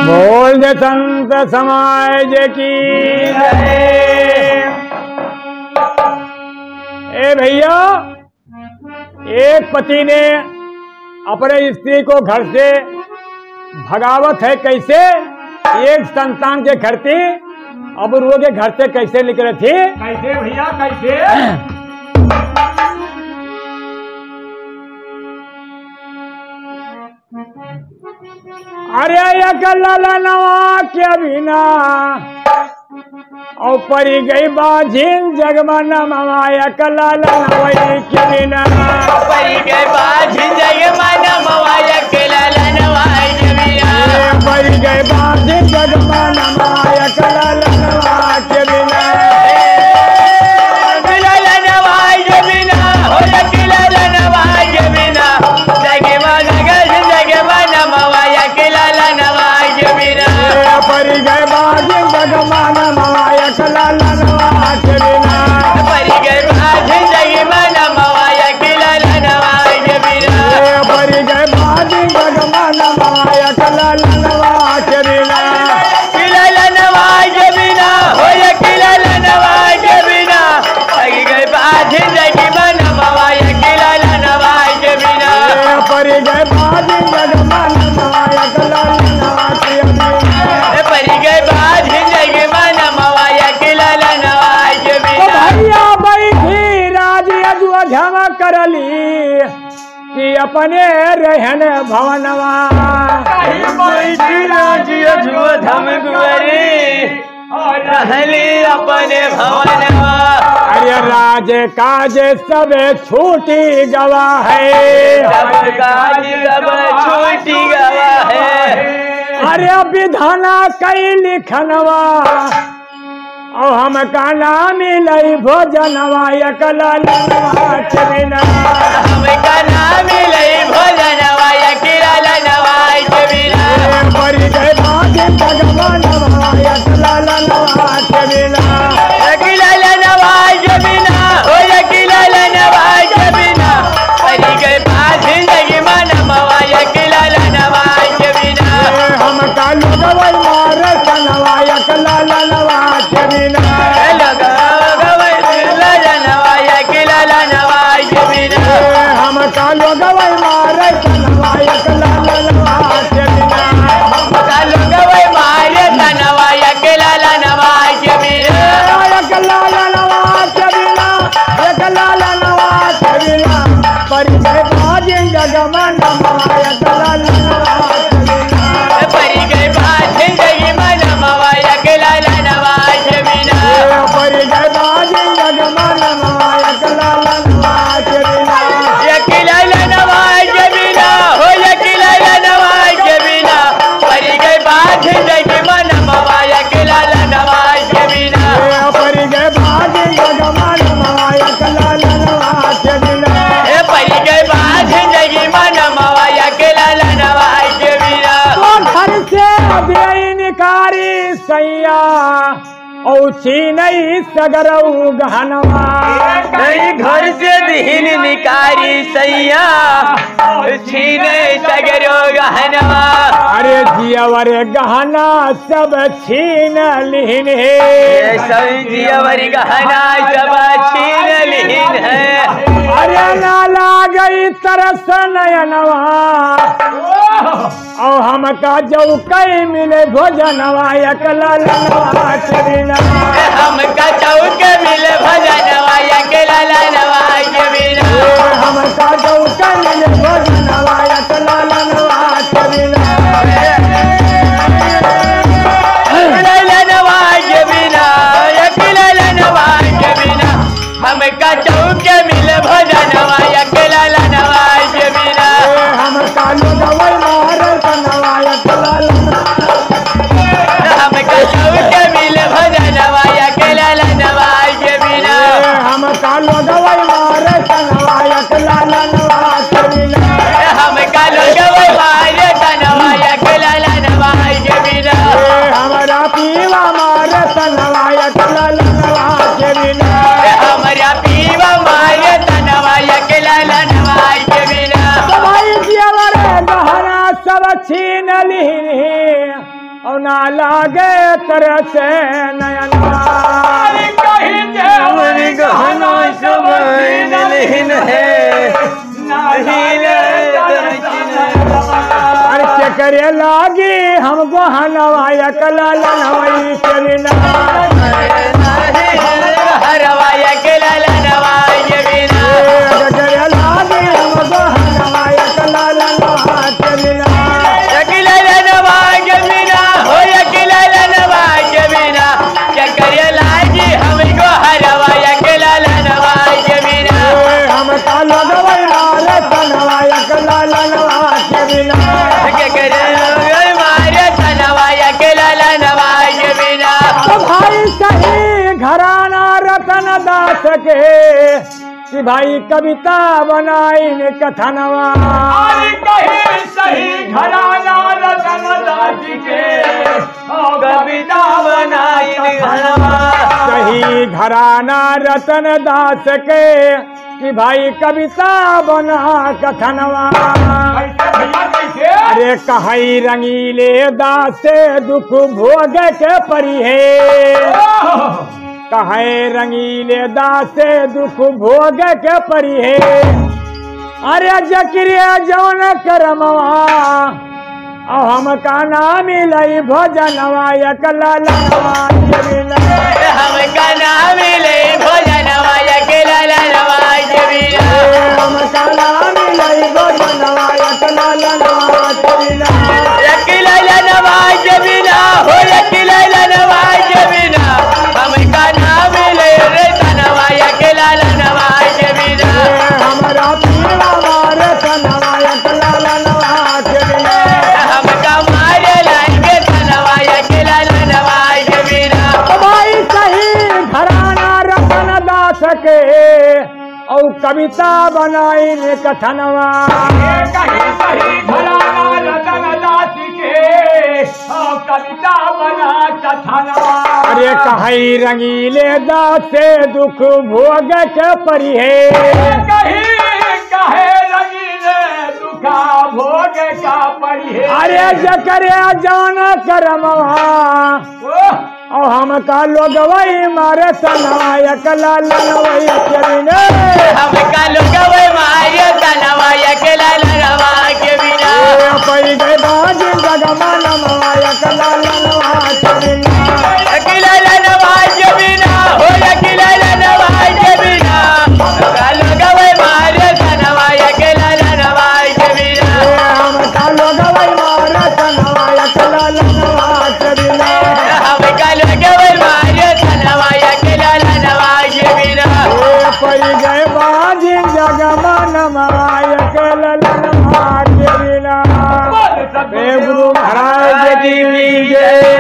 बोल दे संत समाज की ए भैया, एक पति ने अपने स्त्री को घर से भगावत है कैसे, एक संतान के घर थी, अब वो के घर से कैसे निकले थी? कैसे भैया कैसे? अरे अकला नवा के बिना और परी गई बाझिन जगमन मवाया कला नवाई के बिना परी गई बाझिन जगमन मवाया कला नवाई के बिना परी गई बाझिन जगमन मवाया कला नवाई के बिना कला नवाई के बिना हो कला नवाई के बिना जगमन जगमन मवाया कला नवाई के बिना परी गई बाझिन जगमन मवाया कला नवाई के बिना परी गई बाझिन जगमन मवाया कला नवाई के बिना परी गई बाझिन जगमन मवाया कला नवाई के बिना कला नवाई के बिना हो कला नवाई के बिना परी गई बाझिन जगमन मवाया कला नवाई के बिना परी गई बाझिन जगमन मवाया कला नवाई के बिना परी गई बाझिन जगमन मवाया कला नवाई के बिना भैया बैठी राजी अजुआ करली कि अपने रहन भवनवा रहली अपने भवनवा अरे राज काज सब छूटी गवा है सब काज सब छूटी गवा है अरे विधाना कई लिखनवा और हम का नाम मिलई भोजनवा एकला नवा के बिना हमका नाम मिलई भोजनवा एकला नवाई के बिना परी गई बाझिन जगमन मवाया कला नवा के बिना एकला नवाई के बिना हो एकला नवाई के बिना परी गई बाझिन जगमन मवाया कला नवाई के बिना हम का लोगवल मारे कनवाया कला नवा के बिना हम का लोगवल मारे कनवाया कला नवा के बिना परी गई बाझिन जगमन मवाया कला नवा के बिना परी गई बाझिन जगमन मवाया कला नवा के बिना परी गई बाझिन जगमन मवाया कला नवा के बिना घर से बेनिकारी सैया औछी नहीं सगरऊ गहनवा घर से दीन निकारी सैया छीने सगरो गहनवा अरे जियावर गहना सब छीन लीन है सब जियावर गहना सब छीन लीन है अरे नाला गई तरस नयनवा और हमका जौकई मिले भोजनवा एकला नवा के बिना हमका चौक मिले भजनवा एकला नवा के बिना हमका जौकई मिले भोजनवा एकला नवा के बिना हमका चौक मिले भजनवा एकला नवा के बिना हमका लोगवल मारे कनवा एकला हमका चौक मिले भजनवा एकला नवा के बिना मारे तनवाया कललनवा के बिना हमारा पीवा मारे तनवाया के ललनवा के बिना भाई जियावर गहना सब छीन ली और ना लागे तरह से नयनवा कहीं देवर गहना सब छीन लीन है अरे करे लागी हमको हनवाया कललनवाई के बिना हरवाया के ललनवा के बिना करे लागी हमको हनवाया कललनवा के बिना ललनवा के बिना हो ललनवा के बिना चकर लागी हमको हरवाया के ललनवा के बिना हम कालो गवाया तनवाया कललनवा के बिना मारे तनवाया के ललनवा के बिना तो भाई सही घराना रतन दास के कि भाई कविता बनाई ने कथनवा कहीं सही घराना रतन दास के कविता बनाई सही घराना रतन दास के कि भाई कविता बना कथनवा भैया कैसे अरे कहाई रंगीले दास से दुख भोग के परी है कहे रंगीले दास से दुख भोग के परी है अरे जक्रिया जौन करमवा और हम का नाम मिलई भोजनवा कललनवा के बिना हम का नाम मिले भोजनवा के ललनवा के बिना हम का नाम मिलई भोजनवा कललनवा के बिना ललनवा के बिना हो ललनवा के बिना हम का नाम मिले रे तनवा के ललनवा के बिना हमारा पीवा मारे तनवा कललनवा के बिना हम का मारे लाएंगे तनवा के ललनवा के बिना भाई सही घराना रतन दास के और कविता बनाई ने कथनवा कहीं सही घराना रतन दास के कविता बना कथनवा अरे कहाई रंगीले दास से दुख भोग के परी है कहीं कहे रंगीले दुखा भोग का पड़ी है अरे जकरे जान करमवा और हम का लोग वही मारे तनवा कललनवा के बिना हम का लोग मारे तनवा के ललनवा के बिना पई गए बाज जगमन माया कललनवा के बिना ललनवा के बिना हो ललनवा के बिना का लोग मारे तनवा के ललनवा के बिना हम का लोग वही मारे तनवा कललनवा के बिना हम का लोग मारे तनवा के ललनवा के बिना पई गए बाज जगमन माया कललनवा के बिना गुरु महाराज की जय।